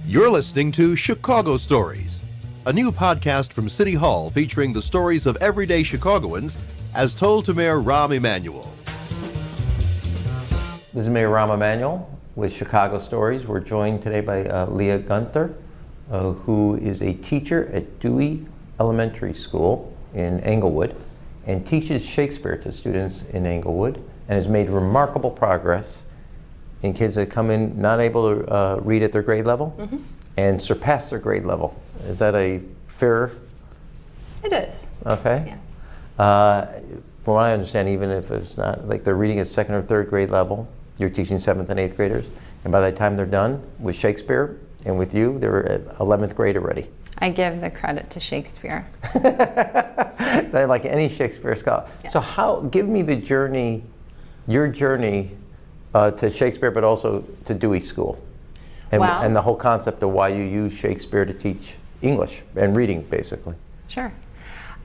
You're listening to Chicago Stories, a new podcast from City Hall featuring the stories of everyday Chicagoans as told to Mayor Rahm Emanuel. This is Mayor Rahm Emanuel with Chicago Stories. We're joined today by Leah Guenther, who is a teacher at Dewey Elementary School in Englewood and teaches Shakespeare to students in Englewood and has made remarkable progress in kids that come in not able to read at their grade level and surpass their grade level. Is that a fair? It is. Okay. Yes. From what I understand, even if it's not, like they're reading at second or third grade level, you're teaching 7th and 8th graders, and by the time they're done with Shakespeare and with you, they're at 11th grade already. I give the credit to Shakespeare. They're like any Shakespeare scholar. Yeah. So give me the journey, your journey to Shakespeare, but also to Dewey School. And the whole concept of why you use Shakespeare to teach English and reading, basically. Sure.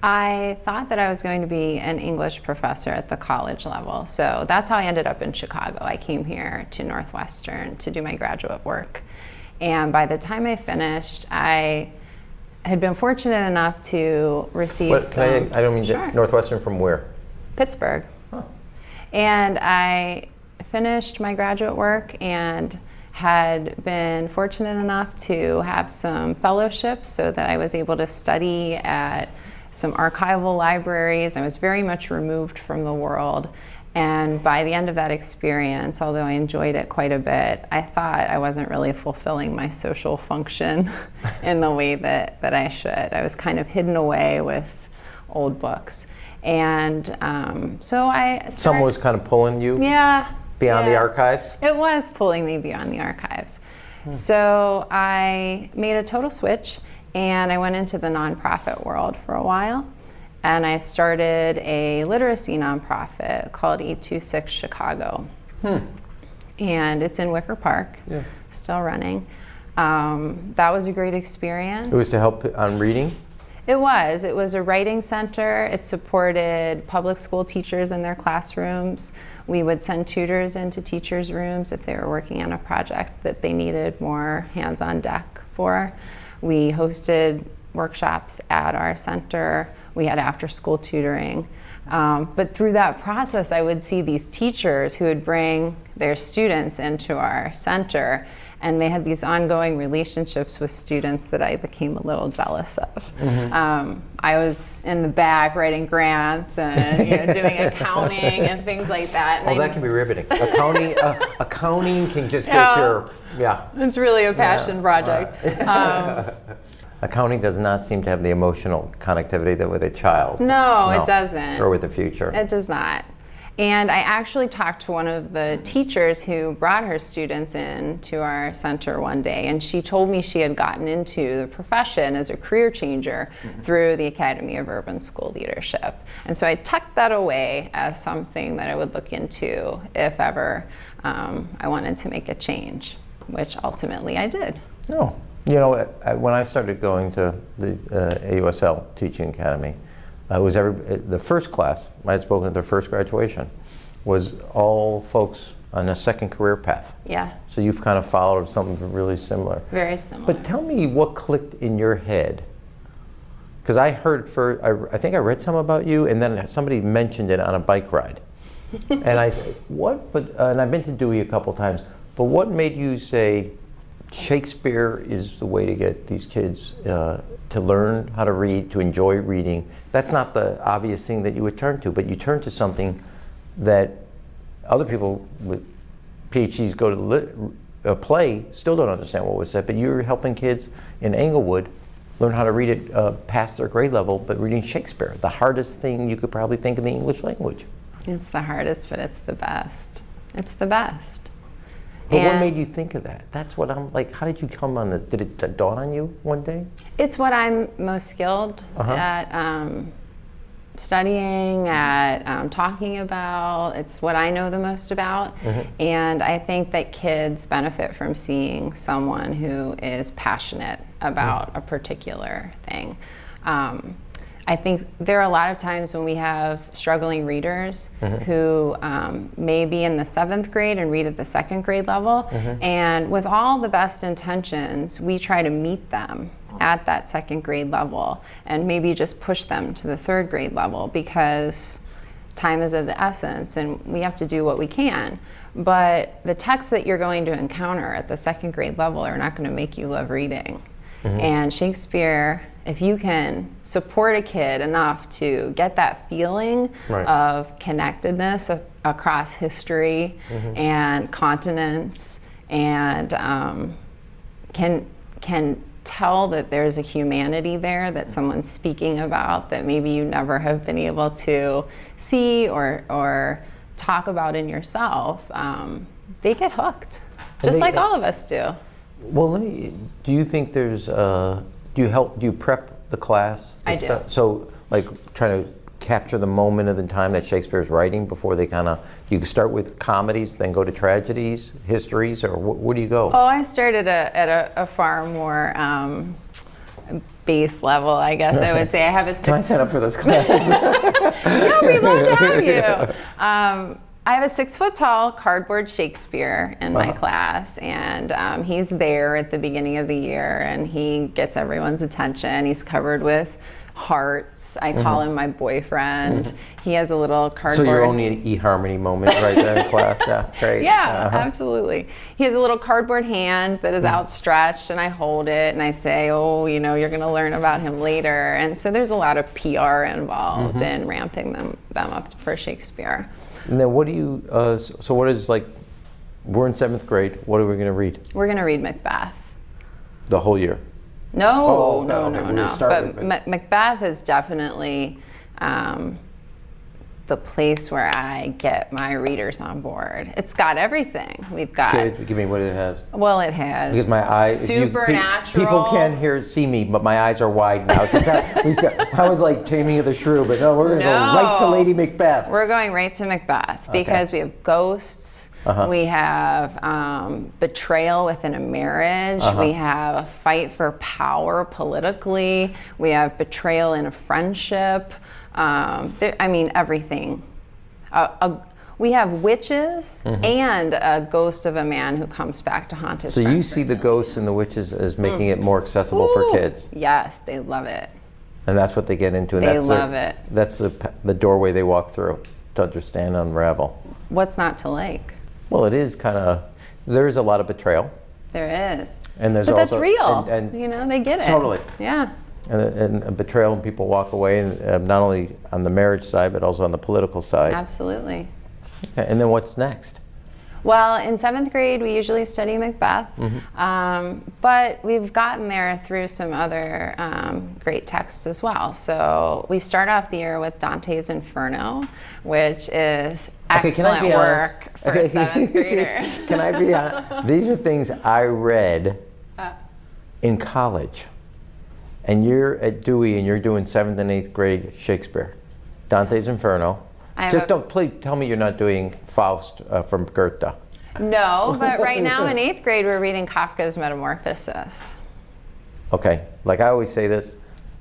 I thought that I was going to be an English professor at the college level, so that's how I ended up in Chicago. I came here to Northwestern to do my graduate work. And by the time I finished, I had been fortunate enough to receive I don't mean Sure. Northwestern from where? Pittsburgh. Huh. And I finished my graduate work and had been fortunate enough to have some fellowships so that I was able to study at some archival libraries. I was very much removed from the world. And by the end of that experience, although I enjoyed it quite a bit, I thought I wasn't really fulfilling my social function in the way that I should. I was kind of hidden away with old books. And so I started... Someone was kind of pulling you beyond the archives? It was pulling me beyond the archives. So I made a total switch and I went into the nonprofit world for a while. And I started a literacy nonprofit called 826 Chicago. And it's in Wicker Park, still running. That was a great experience. It was to help on reading? It was. It was a writing center. It supported public school teachers in their classrooms. We would send tutors into teachers' rooms if they were working on a project that they needed more hands on deck for. We hosted workshops at our center. We had after-school tutoring. But through that process, I would see these teachers who would bring their students into our center, and they had these ongoing relationships with students that I became a little jealous of. I was in the back writing grants and doing accounting and things like that. And that can be riveting. Accounting can just get your, It's really a passion project. Accounting does not seem to have the emotional connectivity that with a child. No, it doesn't. Or with the future. It does not. And I actually talked to one of the teachers who brought her students in to our center one day, and she told me she had gotten into the profession as a career changer through the Academy of Urban School Leadership. And so I tucked that away as something that I would look into if ever I wanted to make a change, which ultimately I did. Oh. You know, when I started going to the AUSL Teaching Academy, the first class, I had spoken at their first graduation, was all folks on a second career path. Yeah. So you've kind of followed something really similar. Very similar. But tell me what clicked in your head. Because I heard, I think I read some about you, and then somebody mentioned it on a bike ride. And I said, what? And I've been to Dewey a couple times, but what made you say, Shakespeare is the way to get these kids to learn how to read, to enjoy reading? That's not the obvious thing that you would turn to, but you turn to something that other people with PhDs go to a play, still don't understand what was said, but you're helping kids in Englewood learn how to read it past their grade level, but reading Shakespeare, the hardest thing you could probably think in the English language. It's the hardest, but it's the best. It's the best. But what made you think of that? That's what I'm like, how did you come on this? Did it dawn on you one day? It's what I'm most skilled at studying, at talking about. It's what I know the most about. And I think that kids benefit from seeing someone who is passionate about a particular thing. I think there are a lot of times when we have struggling readers who may be in the 7th grade and read at the 2nd grade level. And with all the best intentions, we try to meet them at that 2nd grade level and maybe just push them to the 3rd grade level, because time is of the essence and we have to do what we can. But the texts that you're going to encounter at the 2nd grade level are not going to make you love reading. And Shakespeare, if you can support a kid enough to get that feeling of connectedness across history and continents, and can tell that there's a humanity there that someone's speaking about that maybe you never have been able to see or talk about in yourself, they get hooked, just like all of us do. Well, do you think there's, do you prep the class? I do. So, like, trying to capture the moment of the time that Shakespeare's writing before they you start with comedies, then go to tragedies, histories, or where do you go? Oh, I started at a far more base level, I guess I would say. I have a Can I sign up for this class? Yeah, we'd love to have you. I have a 6-foot tall cardboard Shakespeare in my class, and he's there at the beginning of the year, and he gets everyone's attention. He's covered with hearts. I call him my boyfriend. He has a little cardboard. So you're only an eHarmony moment right there in class. Yeah, great. Yeah, absolutely. He has a little cardboard hand that is outstretched, and I hold it and I say, oh, you know, you're going to learn about him later. And so there's a lot of PR involved in ramping them up for Shakespeare. And then what do you, so what is, like, we're in 7th grade, what are we going to read? We're going to read Macbeth. The whole year? No, okay, no. But Macbeth is definitely the place where I get my readers on board. It's got everything. We've got. Give me what it has. Well, it has. Because my eyes. Supernatural. People can't see me, but my eyes are wide now. I was like Taming of the Shrew, but no, we're going to go right to Lady Macbeth. We're going right to Macbeth because we have ghosts. We have betrayal within a marriage. We have a fight for power politically. We have betrayal in a friendship. I mean, everything. We have witches and a ghost of a man who comes back to haunt his So friends. you see the ghosts and the witches as making it more accessible for kids. Yes, they love it. And that's what they get into. And They love it. That's the doorway they walk through to understand and unravel. What's not to like? Well, it is kind of, there is a lot of betrayal. There is. And there's but also, that's real. and you know, they get it. Totally. Yeah. And a betrayal, and people walk away, and not only on the marriage side, but also on the political side. Absolutely. Okay, and then what's next? Well, in 7th grade, we usually study Macbeth, but we've gotten there through some other great texts as well. So we start off the year with Dante's Inferno, which is excellent work for 7th graders. Can I be honest? These are things I read in college. And you're at Dewey and you're doing 7th and 8th grade Shakespeare. Dante's Inferno. Just please tell me you're not doing Faust from Goethe. No, but right now in 8th grade we're reading Kafka's Metamorphosis. Okay, like I always say this,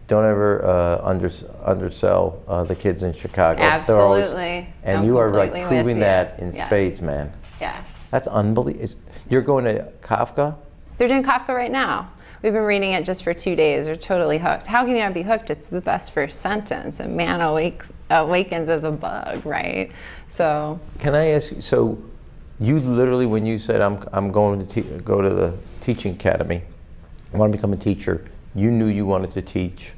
don't ever undersell the kids in Chicago. Absolutely. And you are like proving that in spades, man. Yeah. That's unbelievable. You're going to Kafka? They're doing Kafka right now. We've been reading it just for 2 days. They're totally hooked. How can you not be hooked? It's the best first sentence. A man awakens as a bug, right? So. Can I ask you, so you literally, when you said, I'm going to go to the teaching academy, I want to become a teacher, you knew you wanted to teach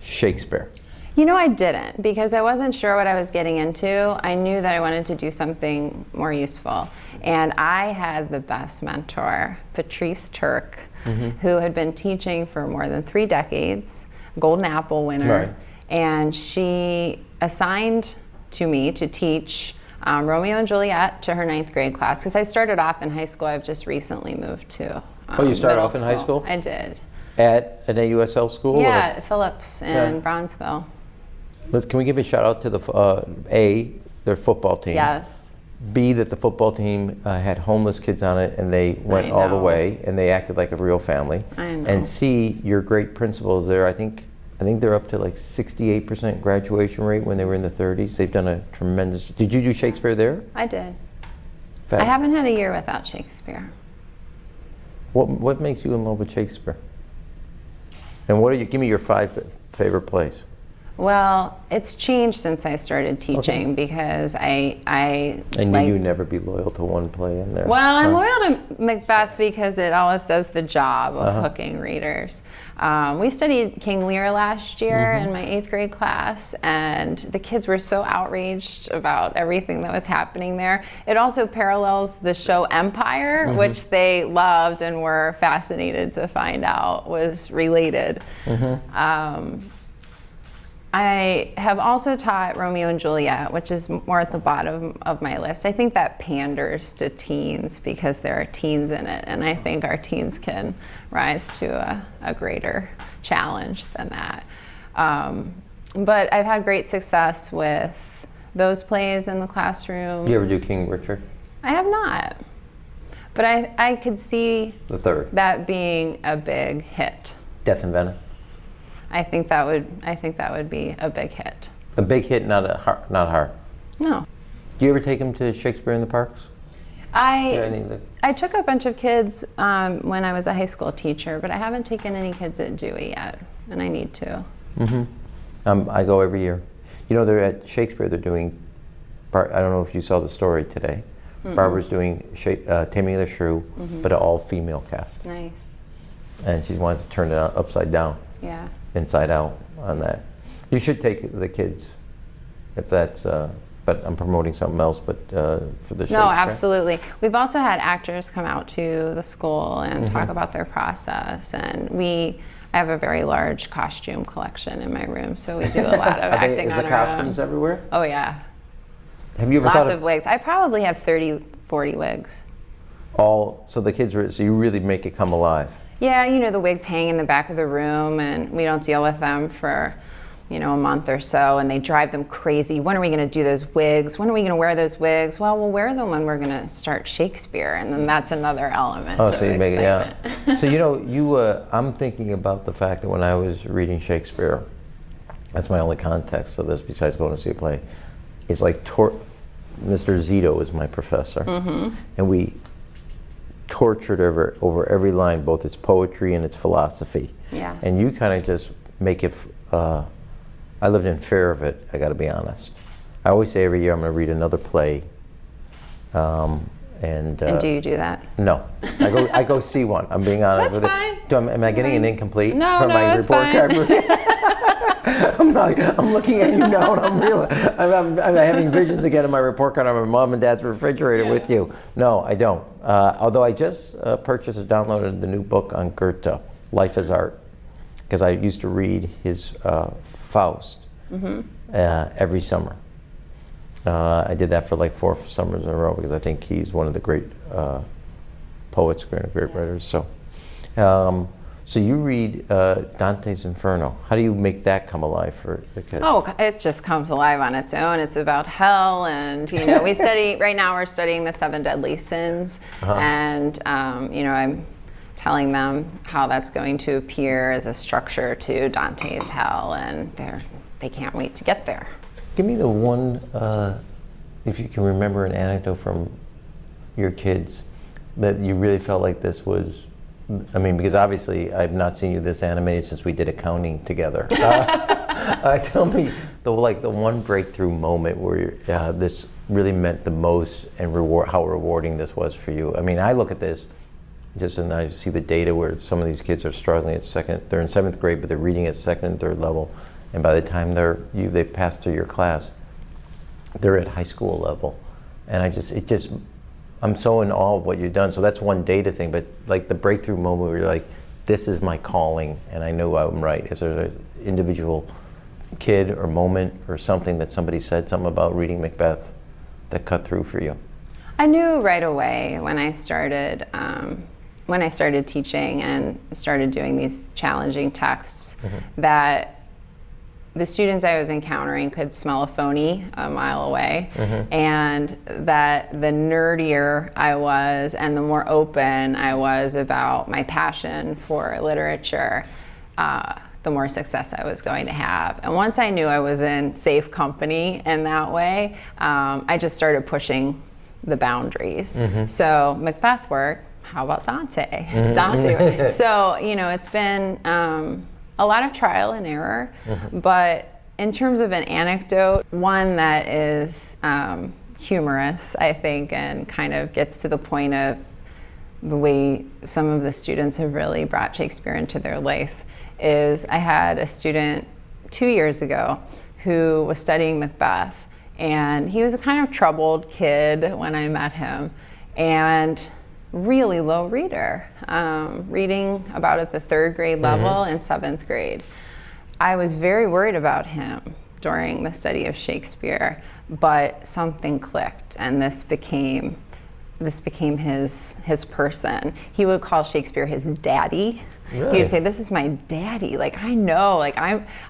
Shakespeare? You know, I didn't, because I wasn't sure what I was getting into. I knew that I wanted to do something more useful. And I had the best mentor, Patrice Turk, who had been teaching for more than 3 decades, Golden Apple winner. Right. And she assigned to me to teach Romeo and Juliet to her 9th grade class, because I started off in high school. I've just recently moved to you started off in school. high school? I did. At an AUSL school? Yeah, at Phillips in Brownsville. Can we give a shout out to their football team? Yes. B, that the football team had homeless kids on it and they went all the way and they acted like a real family. I know. And C, your great principals there, I think I think they're up to like 68% graduation rate when they were in the 30s. They've done a tremendous. Did you do Shakespeare there? I did. Fact. I haven't had a year without Shakespeare. What makes you in love with Shakespeare? And what are you? Give me your 5 favorite plays. Well, it's changed since I started teaching because I knew like, you'd never be loyal to one play in there. Well, I'm loyal to Macbeth because it always does the job of hooking readers. We studied King Lear last year in my 8th grade class, and the kids were so outraged about everything that was happening there. It also parallels the show Empire, which they loved and were fascinated to find out was related. I have also taught Romeo and Juliet, which is more at the bottom of my list. I think that panders to teens because there are teens in it, and I think our teens can rise to a greater challenge than that. But I've had great success with those plays in the classroom. You ever do King Richard? I have not, but I could see The third. that being a big hit. Death in Venice. I think that would be a big hit. A big hit, not hard. No. Do you ever take them to Shakespeare in the Parks? I took a bunch of kids when I was a high school teacher, but I haven't taken any kids at Dewey yet, and I need to. I go every year. You know, they're at Shakespeare. They're doing. I don't know if you saw the story today. Barbara's doing Taming of the Shrew, but an all-female cast. Nice. And she wanted to turn it upside down. Yeah. Inside out on that. You should take the kids, if that's. But I'm promoting something else. But for the Shakespeare. No, absolutely. We've also had actors come out to the school and talk about their process, and I have a very large costume collection in my room, so we do a lot of acting on our own. Is the costumes everywhere? Oh yeah. Have you ever Lots thought of wigs. I probably have 30, 40 wigs. So the kids so you really make it come alive. Yeah, you know, the wigs hang in the back of the room, and we don't deal with them for, a month or so, and they drive them crazy. When are we going to do those wigs? When are we going to wear those wigs? Well, we'll wear them when we're going to start Shakespeare, and then that's another element. Oh, so you make it, yeah. excitement. So I'm thinking about the fact that when I was reading Shakespeare, that's my only context of this besides going to see a play. It's like Mr. Zito is my professor, and we tortured over every line, both its poetry and its philosophy. Yeah. And you kind of just make it. I lived in fear of it. I got to be honest. I always say every year I'm going to read another play. And do you do that? No, I go see one. I'm being honest. That's fine. Am I getting an incomplete No, from my it's report fine. card? I'm looking at you now, and I'm having visions again in my report card on my mom and dad's refrigerator with you. No, I don't. Although I just purchased and downloaded the new book on Goethe, Life as Art, because I used to read his Faust every summer. I did that for like 4 summers in a row because I think he's one of the great poets, great writers. So you read Dante's Inferno. How do you make that come alive for the kids? Oh, it just comes alive on its own. It's about hell, and we study right now. We're studying the 7 deadly sins, and I'm telling them how that's going to appear as a structure to Dante's hell, and they can't wait to get there. Give me the one, if you can remember an anecdote from your kids that you really felt like this was. I mean, because obviously I've not seen you this animated since we did accounting together. Tell me the one breakthrough moment where this really meant the most, and how rewarding this was for you. I mean, I look at this and I see the data where some of these kids are struggling they're in 7th grade, but they're reading at 2nd and 3rd level, and by the time they pass through your class, they're at high school level, and I'm so in awe of what you've done. So that's one data thing, but like the breakthrough moment where you're like, this is my calling and I know I'm right. Is there an individual kid or moment or something that somebody said something about reading Macbeth that cut through for you? I knew right away when I started teaching and started doing these challenging texts that the students I was encountering could smell a phony a mile away, and that the nerdier I was and the more open I was about my passion for literature, the more success I was going to have. And once I knew I was in safe company in that way, I just started pushing the boundaries. So Macbeth work, how about Dante? Dante. So, you know, it's been a lot of trial and error, but in terms of an anecdote, one that is humorous, I think, and kind of gets to the point of the way some of the students have really brought Shakespeare into their life, is I had a student 2 years ago who was studying Macbeth, and he was a kind of troubled kid when I met him, and really low reader, reading about at the 3rd grade level and 7th grade. I was very worried about him during the study of Shakespeare, but something clicked, and this became his person. He would call Shakespeare his daddy. Really? He would say, "This is my daddy. Like, I know, like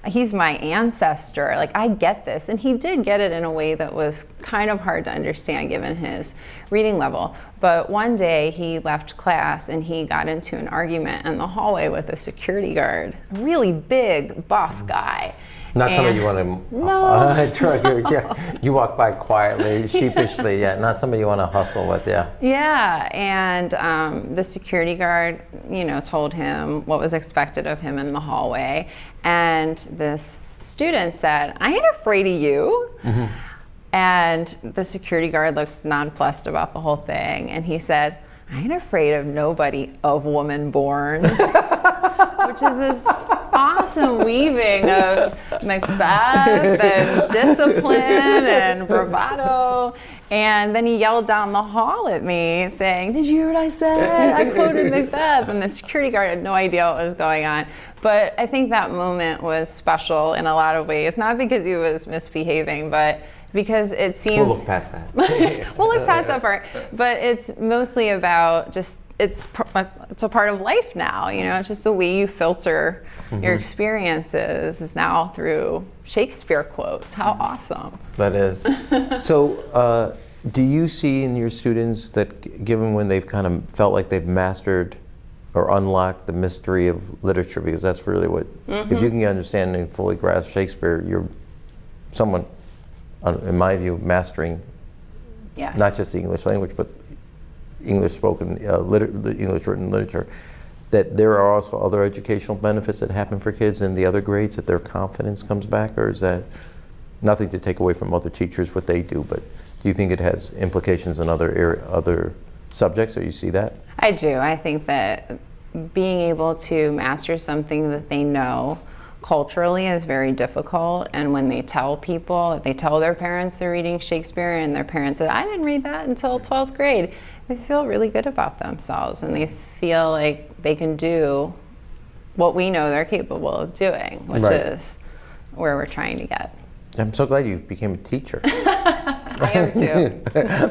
he's my ancestor. Like, I get this." And he did get it in a way that was kind of hard to understand given his reading level. But one day he left class and he got into an argument in the hallway with a security guard, a really big, buff guy. Not somebody you want to you walk by quietly, sheepishly, not somebody you want to hustle with, Yeah, and the security guard, you know, told him what was expected of him in the hallway, and this student said, "I ain't afraid of you." And the security guard looked nonplussed about the whole thing, and he said, "I ain't afraid of nobody of woman born," which is this awesome weaving of Macbeth and discipline and bravado. And then he yelled down the hall at me saying, "Did you hear what I said? I quoted Macbeth." And the security guard had no idea what was going on. But I think that moment was special in a lot of ways, not because he was misbehaving, but because it seems... We'll look past that. We'll look past that part. But it's mostly about just, it's a part of life now, you know, it's just the way you filter your experiences is now through Shakespeare quotes. How awesome. That is. So do you see in your students that given when they've kind of felt like they've mastered or unlocked the mystery of literature, because that's really what, if you can understand and fully grasp Shakespeare, you're someone, in my view, mastering not just the English language, but English spoken, English written literature, that there are also other educational benefits that happen for kids in the other grades, that their confidence comes back, or is that nothing to take away from other teachers, what they do, but do you think it has implications in other subjects, or you see that? I do. I think that being able to master something that they know culturally is very difficult, and when they tell people, if they tell their parents they're reading Shakespeare and their parents said, "I didn't read that until 12th grade," they feel really good about themselves and they feel like they can do what we know they're capable of doing, which is where we're trying to get. I'm so glad you became a teacher. I am too.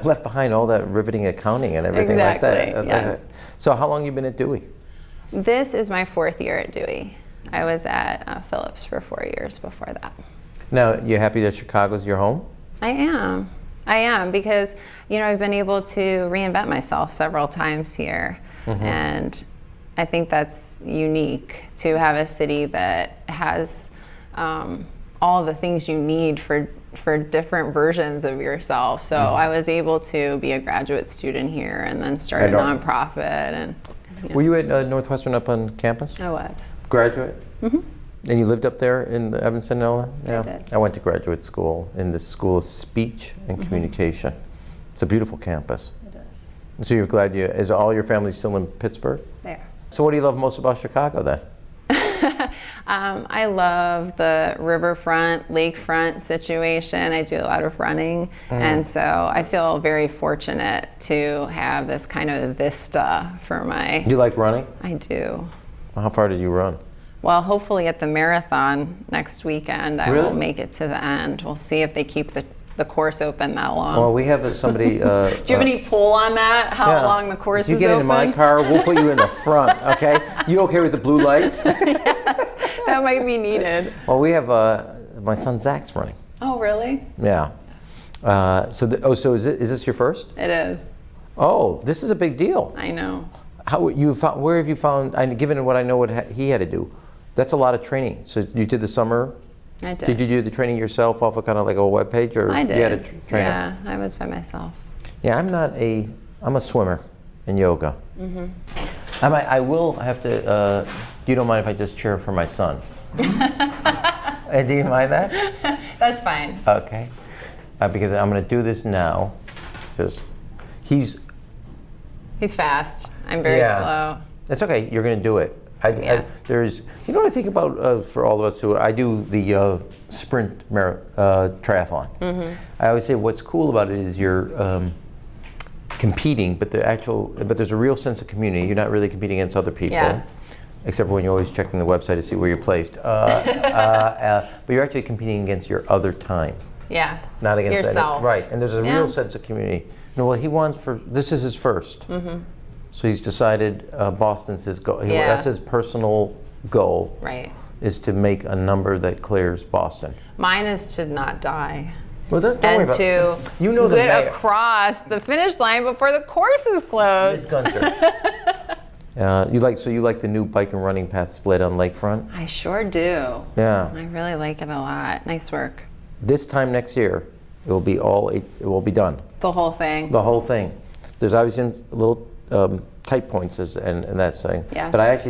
Left behind all that riveting accounting and everything like that. Yes. So how long have you been at Dewey? This is my 4th year at Dewey. I was at Phillips for 4 years before that. Now, you happy that Chicago's your home? I am, because, you know, I've been able to reinvent myself several times here. And I think that's unique to have a city that has all the things you need for different versions of yourself. So I was able to be a graduate student here and then start a nonprofit. And were you at Northwestern up on campus? I was. Graduate? And you lived up there in Evanston, Illinois? Yeah. I did. I went to graduate school in the School of Speech and Communication. It's a beautiful campus. It is. So you're glad is all your family still in Pittsburgh? There. So what do you love most about Chicago then? I love the riverfront, lakefront situation. I do a lot of running, and so I feel very fortunate to have this kind of vista for my... You like running? I do. How far did you run? Well, hopefully at the marathon next weekend, I Really? will make it to the end. We'll see if they keep the course open that long. Well, we have somebody... do you have any pull on that, how long the course is open? You get into my car, we'll put you in the front, okay? You okay with the blue lights? Yes, that might be needed. Well, we have my son Zach's running. Oh, really? Yeah. So is this your first? It is. Oh, this is a big deal. I know. Where have you found? Given what I know, what he had to do, That's a lot of training. So you did the summer? I did. Did you do the training yourself off of kind of like a web page, or I did. you had a trainer? Yeah, I was by myself. Yeah, I'm a swimmer in yoga. Mm-hmm. I will have to, you don't mind if I just cheer for my son? Do you mind that? That's fine. Okay. Because I'm going to do this now. Just, he's fast. I'm very slow. That's okay. You're going to do it. There's, you know what I think about for all of us who, I do the sprint triathlon. Mm-hmm. I always say what's cool about it is you're competing, but there's a real sense of community. You're not really competing against other people. Yeah. Except for when you're always checking the website to see where you're placed. But you're actually competing against your other time. Yeah. Not against yourself. Right, and there's a real sense of community. No, well, he wants this is his first. Mm-hmm. So he's decided Boston's his goal. That's his personal goal. Right. Is to make a number that clears Boston. Mine is to not die. Well, don't worry about to you know get across the finish line before the course is closed. Ms. Guenther. You like the new bike and running path split on Lakefront? I sure do. Yeah. I really like it a lot. Nice work. This time next year, it will be done. The whole thing. The whole thing. There's obviously little tight points and that thing. Yeah. But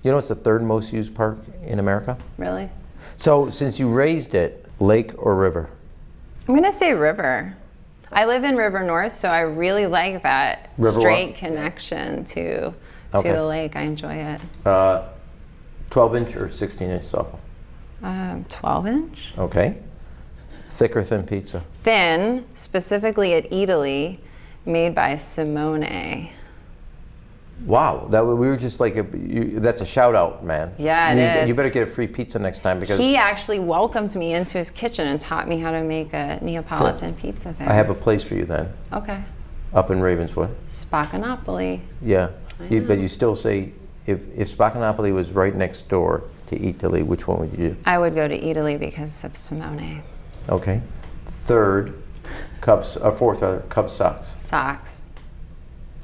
it's the third most used park in America? Really? So since you raised it, lake or river? I'm going to say river. I live in River North, so I really like that straight connection to the lake. I enjoy it. 12-inch or 16-inch softball? 12-inch. Okay. Thick or thin pizza? Thin, specifically at Italy, made by Simone. Wow, we were just like, that's a shout out, man. Yeah, it is. You better get a free pizza next time because he actually welcomed me into his kitchen and taught me how to make a Neapolitan pizza there. I have a place for you then. Okay. Up in Ravenswood. Spaccanapoli. Yeah, but you still say, if Spaccanapoli was right next door to Italy, which one would you do? I would go to Italy because of Simone. Okay. Fourth Cubs socks. Socks.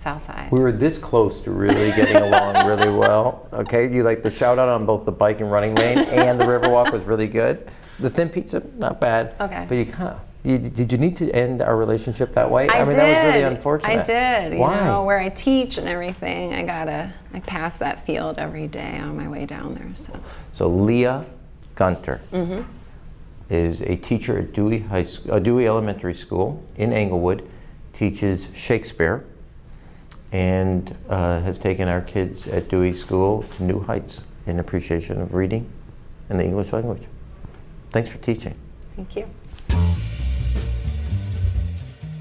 Southside. We were this close to really getting along really well. Okay, you like the shout out on both the bike and running lane and the Riverwalk was really good. The thin pizza, not bad. Okay. But did you need to end our relationship that way? I mean, did. That was really unfortunate. I did. Why? You know, where I teach and everything, I pass that field every day on my way down there. So Leah Guenther is a teacher at Dewey Elementary School in Englewood, teaches Shakespeare, and has taken our kids at Dewey School to new heights in appreciation of reading and the English language. Thanks for teaching. Thank you.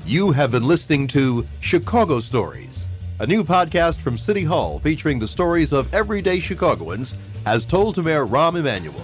You have been listening to Chicago Stories, a new podcast from City Hall featuring the stories of everyday Chicagoans as told to Mayor Rahm Emanuel.